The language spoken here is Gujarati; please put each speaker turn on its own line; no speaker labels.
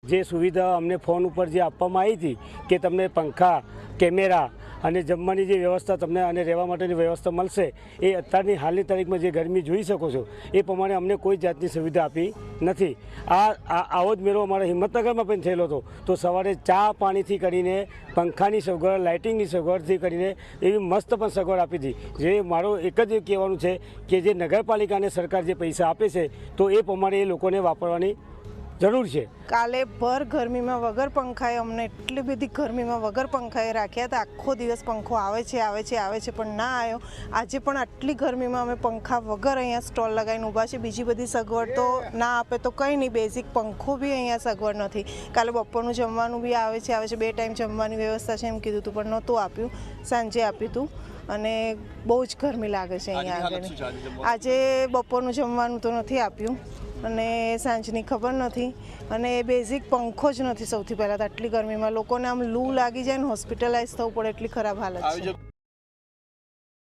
જે સુવિધા અમને ફોન ઉપર જે આપવામાં આવી હતી કે તમને પંખા, કેમેરા અને જમવાની જે વ્યવસ્થા તમને અને રહેવા માટેની વ્યવસ્થા મળશે, એ અત્યારની હાલની તારીખમાં જે ગરમી જોઈ શકો છો એ પ્રમાણે અમને કોઈ જાતની સુવિધા આપી નથી. આવો જ મેળો અમારા હિંમતનગરમાં પણ થયેલો હતો. તો સવારે ચા પાણીથી કરીને પંખાની સગવડ, લાઇટિંગની સગવડથી કરીને એવી મસ્ત પણ સગવડ આપી હતી. જે મારો એક જ કહેવાનું છે કે જે નગરપાલિકાને સરકાર જે પૈસા આપે છે તો એ પ્રમાણે એ લોકોને વાપરવાની જરૂર છે.
કાલે ભર ગરમીમાં વગર પંખાએ અમને એટલી બધી ગરમીમાં વગર પંખાએ રાખ્યા હતા. આખો દિવસ પંખો આવે છે પણ ના આવ્યો. આજે પણ આટલી ગરમીમાં અમે પંખા વગર અહીંયા સ્ટોલ લગાવીને ઊભા છે. બીજી બધી સગવડ તો ના આપે તો કંઈ નહીં, બેઝિક પંખો બી અહીંયા સગવડ નથી. કાલે બપોરનું જમવાનું બી આવે છે, 2 ટાઈમ જમવાની વ્યવસ્થા છે એમ કીધું હતું પણ નહોતું આપ્યું, સાંજે આપ્યું હતું. અને બહુ જ ગરમી લાગે છે અહીંયા આગળ. આજે બપોરનું જમવાનું તો નથી આપ્યું અને સાંજની ખબર નથી અને બેઝિક પંખો જ નથી. સૌથી પહેલાં તો આટલી ગરમીમાં લોકોને આમ લૂ લાગી જાય ને હોસ્પિટલાઇઝ થવું પડે એટલી ખરાબ હાલત છે.